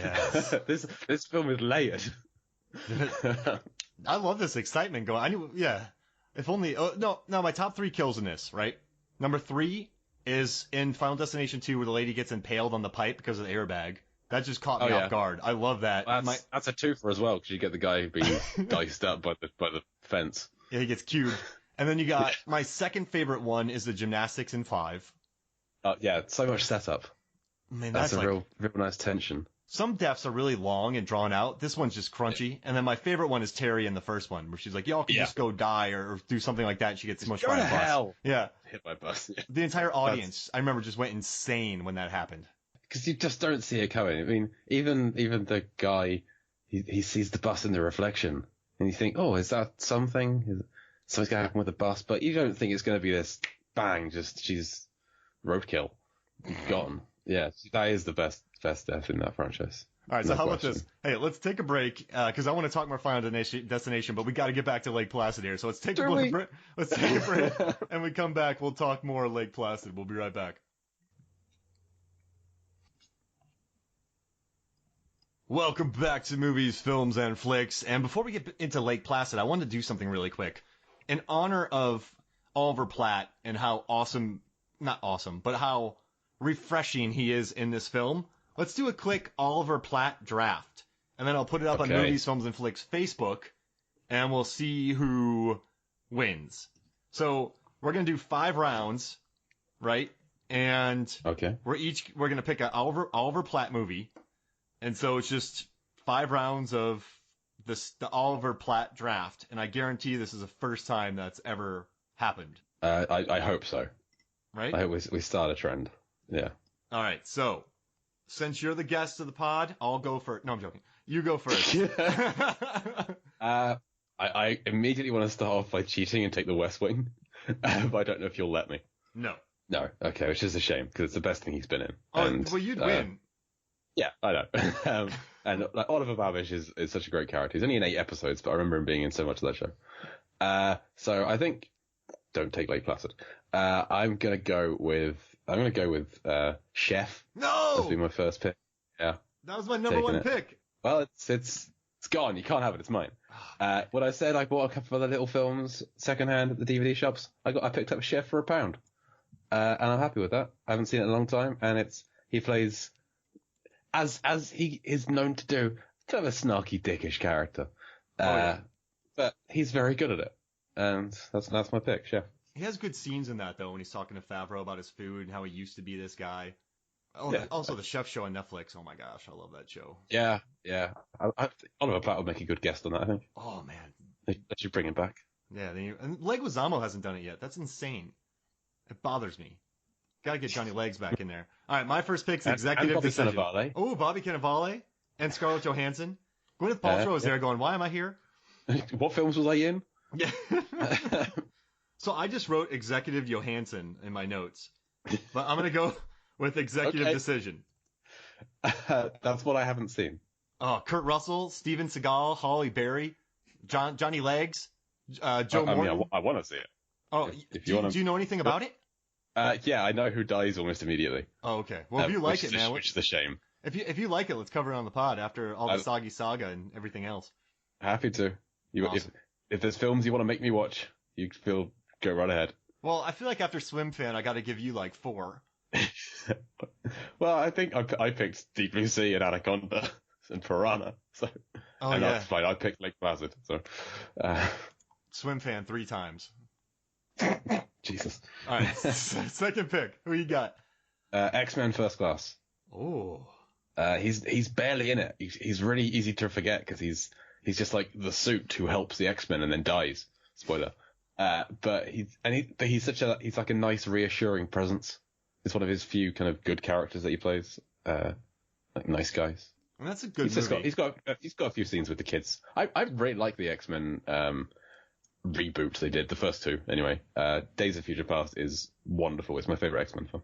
Yes. This film is layered. I love this excitement going. If only. Oh, no, my top 3 kills in this, right? Number 3 is in Final Destination 2 where the lady gets impaled on the pipe because of the airbag. That just caught me off guard. I love that. That's a twofer as well, because you get the guy being diced up by the fence. Yeah, he gets cubed. And then you got my second favorite one is the gymnastics in 5. Yeah, so much setup. Man, that's a real nice tension. Some deaths are really long and drawn out. This one's just crunchy. Yeah. And then my favorite one is Terry in the first one, where she's like, y'all can just go die or do something like that. And she gets smushed by a bus. Hell. Yeah. Hit by a bus. Yeah. The entire audience, I remember, just went insane when that happened. Because you just don't see it coming. I mean, even the guy, he sees the bus in the reflection, and you think, oh, is that something? Something's going to happen with the bus, but you don't think it's going to be this bang, just she's roadkill, gone. Yeah, that is the best death in that franchise. All right, so how about this? Hey, let's take a break, because I want to talk more Final Destination, but we got to get back to Lake Placid here. So let's take a break. Let's take a break, and we come back. We'll talk more Lake Placid. We'll be right back. Welcome back to Movies, Films, and Flicks. And before we get into Lake Placid, I wanted to do something really quick. In honor of Oliver Platt and how how refreshing he is in this film, let's do a quick Oliver Platt draft. And then I'll put it up on Movies, Films, and Flicks Facebook, and we'll see who wins. So we're going to do 5 rounds, right? And we're going to pick an Oliver Platt movie. And so it's just 5 rounds of the Oliver Platt draft, and I guarantee this is the first time that's ever happened. I hope so. Right? I hope we start a trend. Yeah. All right. So, since you're the guest of the pod, I'll go first. No, I'm joking. You go first. I immediately want to start off by cheating and take the West Wing, but I don't know if you'll let me. No. No. Okay, which is a shame because it's the best thing he's been in. Oh, well, you'd win. Yeah, I know. And Oliver Babish is such a great character. He's only in 8 episodes, but I remember him being in so much of that show. So I think don't take Lake Placid. I'm gonna go with Chef. No, that'll be my first pick. Yeah, that was my number 1 pick. Well, it's gone. You can't have it. It's mine. What I said, I bought a couple of other little films secondhand at the DVD shops. I picked up Chef for £1, and I'm happy with that. I haven't seen it in a long time, and he plays. As he is known to do, kind of a snarky, dickish character. But he's very good at it. And that's my pick, Chef. He has good scenes in that, though, when he's talking to Favreau about his food and how he used to be this guy. Oh, yeah. Also the Chef show on Netflix. Oh, my gosh. I love that show. Yeah. Oliver Platt would make a good guest on that, I think. Oh, man. They should bring him back. Yeah. And Leguizamo hasn't done it yet. That's insane. It bothers me. Gotta get Johnny Legs back in there. All right, my first pick's executive decision. Cannavale. Oh, Bobby Cannavale and Scarlett Johansson. Gwyneth Paltrow is there going, why am I here? What films was I in? Yeah. So I just wrote executive Johansson in my notes. But I'm going to go with executive decision. That's what I haven't seen. Oh, Kurt Russell, Steven Seagal, Halle Berry, Johnny Legs, Joe Morton. I want to see it. Oh, do you know anything about it? Yeah, I know who dies almost immediately. Oh, okay. Well, if you like it, man. Which is a shame. If you like it, let's cover it on the pod after all the Soggy Saga and everything else. Happy to. Awesome. If there's films you want to make me watch, go right ahead. Well, I feel like after Swim Fan, I got to give you like 4. Well, I think I picked Deep Blue Sea and Anaconda and Piranha. So, that's fine. I picked Lake Placid. So, Swim Fan 3 times. Jesus. All right, second pick. Who you got? X-Men First Class. Oh. He's barely in it. He's really easy to forget because he's just like the suit who helps the X-Men and then dies. Spoiler. But he's like a nice, reassuring presence. It's one of his few kind of good characters that he plays. Like nice guys. And that's a good movie. He's got a few scenes with the kids. I really like the X-Men reboot they did, the first 2 anyway. Days of Future Past is wonderful. It's my favorite X-Men film.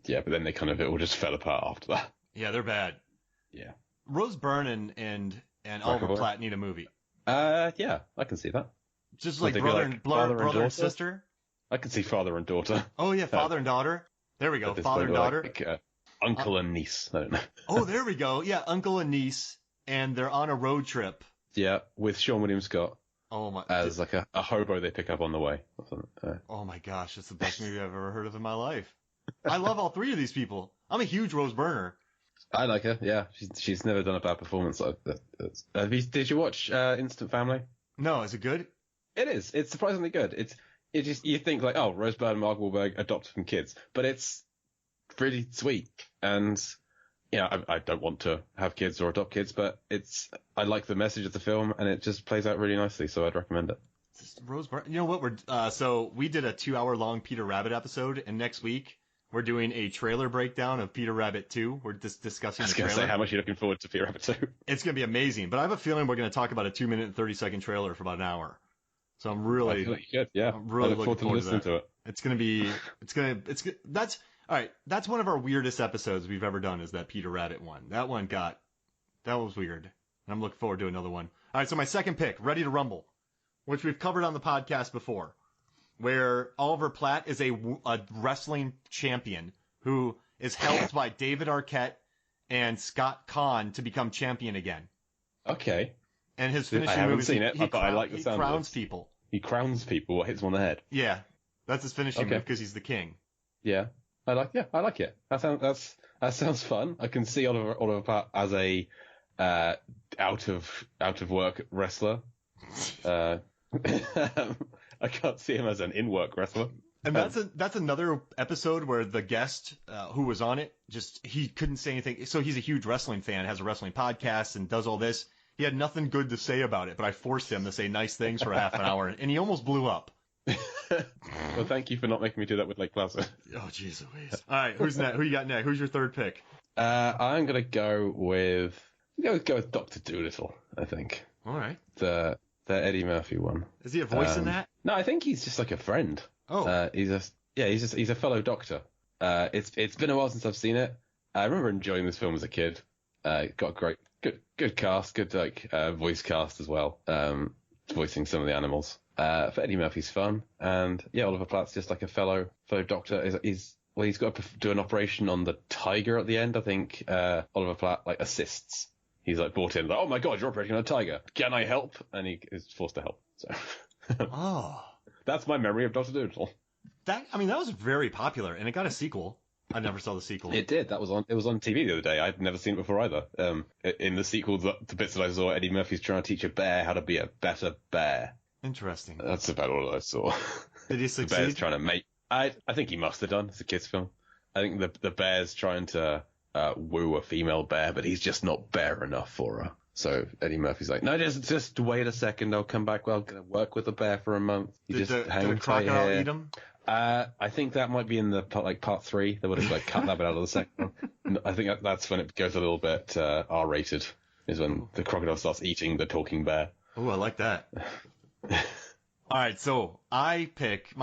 Yeah, but then it all just fell apart after that. Yeah, they're bad. Yeah. Rose Byrne and Oliver Platt need a movie. Yeah, I can see that. Just like brother and sister. I can see father and daughter. Oh yeah, father and daughter. There we go, father and daughter. uncle and niece. I don't know. Oh, there we go. Yeah, uncle and niece, and they're on a road trip. Yeah, with Sean William Scott. Oh my! As like a hobo they pick up on the way. Oh my gosh, that's the best movie I've ever heard of in my life. I love all three of these people. I'm a huge Rose Byrne. I like her. Yeah, she's never done a bad performance. Did you watch Instant Family? No, is it good? It is. It's surprisingly good. It just you think like, oh, Rose Byrne and Mark Wahlberg adopted from kids, but it's really sweet. And yeah, I don't want to have kids or adopt kids, but I like the message of the film, and it just plays out really nicely. So I'd recommend it. Rose Byrne. You know what? So we did a 2-hour-long Peter Rabbit episode, and next week we're doing a trailer breakdown of Peter Rabbit 2. We're just discussing the trailer. I was going to say, how much are you looking forward to Peter Rabbit 2? It's going to be amazing, but I have a feeling we're going to talk about a 2-minute and 30-second trailer for about an hour. So I'm really, good. Yeah, I'm really looking forward to listening to it. It's going to be, that's, all right. That's one of our weirdest episodes we've ever done is that Peter Rabbit one. That was weird. And I'm looking forward to another one. All right. So my second pick, Ready to Rumble, which we've covered on the podcast before, where Oliver Platt is a wrestling champion who is helped by David Arquette and Scott Conn to become champion again. Okay. And his finishing move I haven't seen it, but I like the sound. He crowns people. He crowns people, hits them on the head. Yeah, that's his finishing move because he's the king. Yeah, I like it. That sounds fun. I can see Oliver Platt as a out of work wrestler. I can't see him as an in work wrestler. And that's another episode where the guest who was on it he couldn't say anything. So he's a huge wrestling fan, has a wrestling podcast, and does all this. He had nothing good to say about it, but I forced him to say nice things for half an hour, and he almost blew up. Well, thank you for not making me do that with Lake Placid. Oh, jeez Louise. All right, who's next? Who you got next? Who's your third pick? I'm gonna go with Dr. Dolittle. I think. All right. The Eddie Murphy one. Is he a voice in that? No, I think he's just like a friend. Oh. He's a fellow doctor. It's been a while since I've seen it. I remember enjoying this film as a kid. Got a great. Good cast, good voice cast as well, voicing some of the animals. For Eddie Murphy's fun, and yeah, Oliver Platt's just like a fellow doctor. He's got to do an operation on the tiger at the end. I think Oliver Platt assists. He's brought in, oh my god, you're operating on a tiger. Can I help? And he is forced to help. So that's my memory of Dr. Dolittle. That was very popular, and it got a sequel. I never saw the sequel. It did. It was on TV the other day. I'd never seen it before either. In the sequel, the bits that I saw, Eddie Murphy's trying to teach a bear how to be a better bear. Interesting. That's about all I saw. Did he succeed? The bear's trying to make. I think he must have done. It's a kids' film. I think the bear's trying to woo a female bear, but he's just not bear enough for her. So Eddie Murphy's like, no, just wait a second. I'll come back. Well, I'm gonna work with the bear for a month. Did the crocodile eat him? I think that might be in the part 3. They would have cut that bit out of the second one. I think that's when it goes a little bit R-rated. Is when the crocodile starts eating the talking bear. Oh, I like that. All right, so my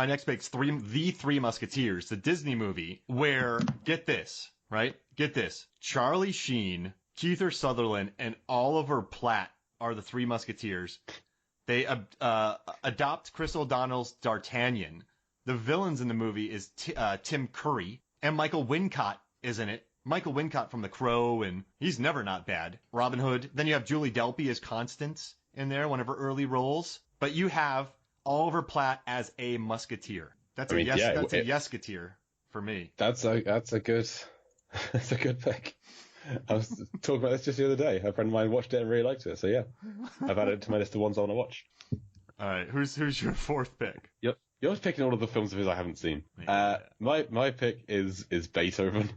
next pick's The Three Musketeers, the Disney movie, where get this, Charlie Sheen, Kiefer Sutherland, and Oliver Platt are the Three Musketeers. They adopt Chris O'Donnell's D'Artagnan. The villains in the movie is Tim Curry, and Michael Wincott is in it. Michael Wincott from The Crow, and he's never not bad. Robin Hood. Then you have Julie Delpy as Constance in there, one of her early roles. But you have Oliver Platt as a musketeer. That's a yes-keteer for me. That's a good pick. I was talking about this just the other day. A friend of mine watched it and really liked it. So yeah, I've added it to my list of ones I want to watch. All right, who's your fourth pick? Yep. You're picking all of the films of his I haven't seen. Yeah. My pick is Beethoven.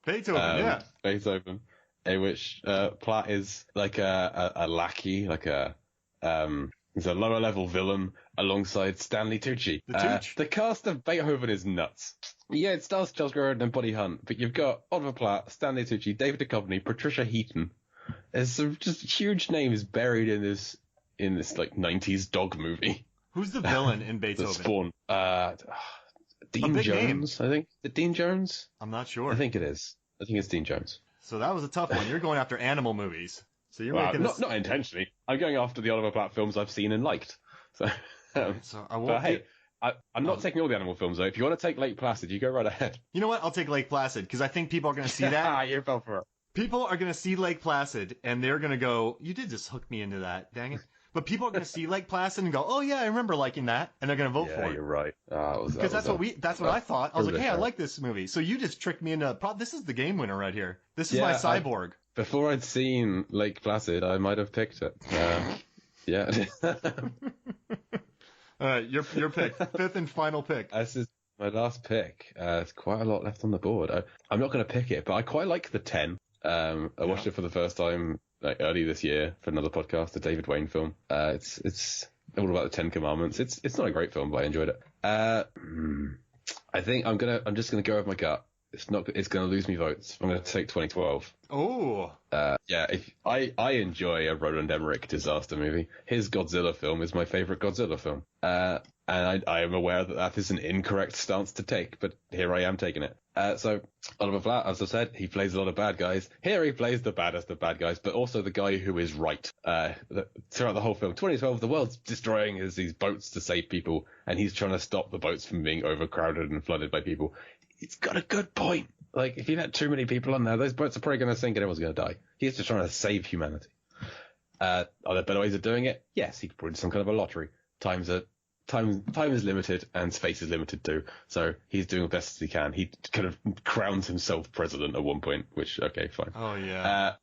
Beethoven, Beethoven, in which Platt is like a lackey, he's a lower level villain alongside Stanley Tucci. The cast of Beethoven is nuts. Yeah, it stars Charles Grodin and Buddy Hunt, but you've got Oliver Platt, Stanley Tucci, David Duchovny, Patricia Heaton. There's some just huge names buried in this 90s dog movie. Who's the villain in Beethoven? The Spawn. Dean Jones, name. I think. Is it Dean Jones? I'm not sure. I think it is. I think it's Dean Jones. So that was a tough one. You're going after animal movies. So you're making not intentionally. I'm going after the Oliver Platt films I've seen and liked. So, so I won't. Hey, I'm not taking all the animal films though. If you want to take Lake Placid, you go right ahead. You know what? I'll take Lake Placid because I think people are going to see that. You fell for it. People are going to see Lake Placid and they're going to go, you did just hook me into that, dang it. But people are going to see Lake Placid and go, oh yeah, I remember liking that, and they're going to vote for it. Yeah, you're right. Because that's what I thought. I was like, hey, I like this movie. So you just tricked me into. This is the game winner right here. This is my cyborg. Before I'd seen Lake Placid, I might have picked it. Yeah. All right, your pick, fifth and final pick. This is my last pick. There's quite a lot left on the board. I'm not going to pick it, but I quite like the 10. I watched it for the first time early this year for another podcast, the David Wayne film. It's all about the 10 Commandments. It's not a great film, but I enjoyed it. I think I'm just gonna go with my gut. It's gonna lose me votes. I'm gonna take 2012. Oh. Yeah. If I enjoy a Roland Emmerich disaster movie. His Godzilla film is my favorite Godzilla film. And I am aware that is an incorrect stance to take, but here I am taking it. So Oliver Platt, as I said, he plays a lot of bad guys. Here he plays the baddest of bad guys, but also the guy who is right. Throughout the whole film, 2012, the world's destroying these boats to save people, and he's trying to stop the boats from being overcrowded and flooded by people. He's got a good point. Like, if you let too many people on there, those boats are probably going to sink and everyone's going to die. He's just trying to save humanity. Are there better ways of doing it? Yes, he could put in some kind of a lottery. Time is limited and space is limited too. So he's doing the best as he can. He kind of crowns himself president at one point, which, okay, fine. Oh, yeah.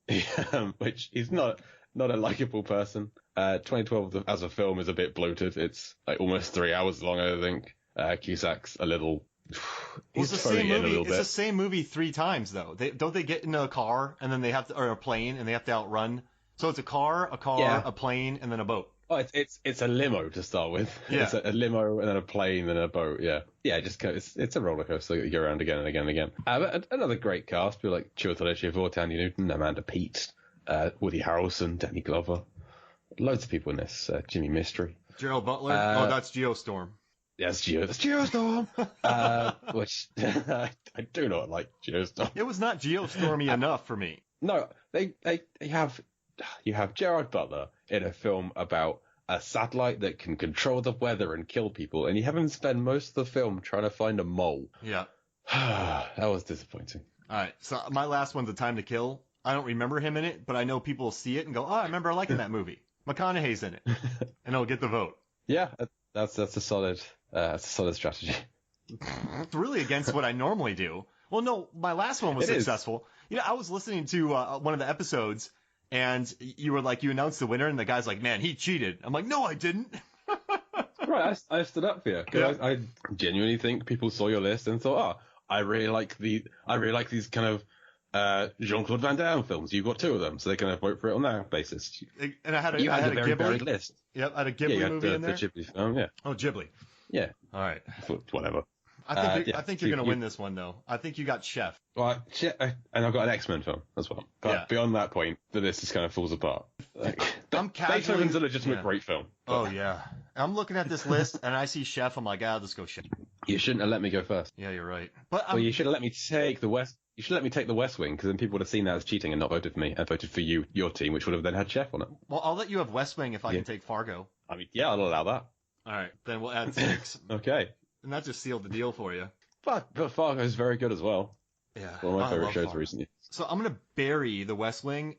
Which he's not a likable person. 2012 as a film is a bit bloated. It's like almost 3 hours long, I think. Cusack's a little... It's the same movie. It's the same movie 3 times though. Don't they get in a car and then or a plane and they have to outrun? So it's a car, a plane, and then a boat. Oh, it's a limo to start with. Yeah. It's a limo and then a plane and then a boat. Yeah. Yeah. Just it's a roller coaster that you go around again and again and again. But another great cast. People like Chiwetel Ejiofor, Thandie Newton, Amanda Peet, Woody Harrelson, Danny Glover. Loads of people in this. Jimmy Mystery. Gerald Butler. That's Geostorm. Yes, That's Geostorm. Which I do not like Geostorm. It was not Geostormy enough for me. No, you have Gerard Butler in a film about a satellite that can control the weather and kill people, and you have him spend most of the film trying to find a mole. Yeah. That was disappointing. All right, so my last one's A Time to Kill. I don't remember him in it, but I know people will see it and go, oh, I remember liking that movie. McConaughey's in it, and he'll get the vote. Yeah, that's a solid strategy. It's really against what I normally do. Well, no, my last one was successful. I was listening to one of the episodes, and you were like, you announced the winner, and the guy's like, man, he cheated. I'm like, no, I didn't. Right, I stood up for you. Because I genuinely think people saw your list and thought, oh, I really like these kind of Jean-Claude Van Damme films. You've got 2 of them, so they're going to vote for it on that basis. And I had a very Ghibli varied list. Yep, I had a Ghibli movie in there. The Ghibli film, yeah. Oh, Ghibli. Yeah. All right. Whatever. I think you're going to win this one, though. I think you got Chef. Well, and I've got an X-Men film as well. But beyond that point, the list just kind of falls apart. Beethoven's a legitimate great film. Oh, yeah. I'm looking at this list, and I see Chef. I'm like, let's go Chef. You shouldn't have let me go first. Yeah, you're right. You should have let me take the West. You should let me take the West Wing, because then people would have seen that as cheating and not voted for me, and voted for your team, which would have then had Chef on it. Well, I'll let you have West Wing if I can take Fargo. I mean, yeah, I'll allow that. All right, then we'll add 6. Okay. And that just sealed the deal for you. But Fargo is very good as well. Yeah. One of my favorite shows recently. So I'm going to bury the West Wing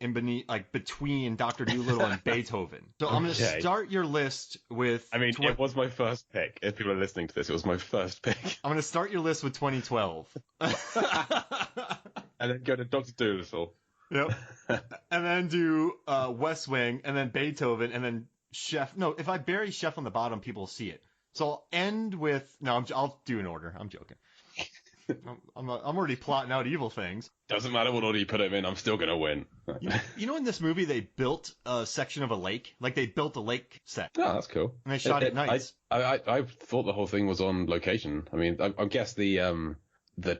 between Dr. Dolittle and Beethoven. So I'm going to start your list with... I mean, it was my first pick. If people are listening to this, it was my first pick. I'm going to start your list with 2012. And then go to Dr. Dolittle. Yep. And then do West Wing, and then Beethoven, and then Chef. No, if I bury Chef on the bottom, people will see it. So I'll end with... No, I'll do an order. I'm joking. I'm already plotting out evil things. Doesn't matter what order you put them in, I'm still going to win. You know, in this movie, they built a section of a lake? Like, they built a lake set. Oh, that's cool. And they shot at night. I thought the whole thing was on location. I mean, I guess the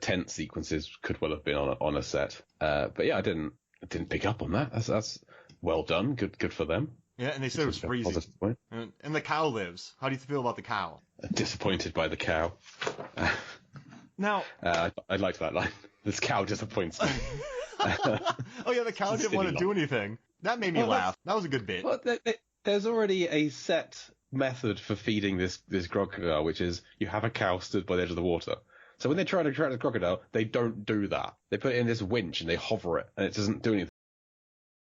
tent sequences could well have been on a set. But yeah, I didn't pick up on that. That's well done. Good for them. Yeah, and they said it was freezing. And the cow lives. How do you feel about the cow? Disappointed by the cow. Now, I liked that line. This cow disappoints me. Oh yeah, the cow didn't want to do anything. That made me laugh. That was a good bit. Well, there's already a set method for feeding this crocodile, which is you have a cow stood by the edge of the water. So when they try to attract the crocodile, they don't do that. They put it in this winch and they hover it, and it doesn't do anything.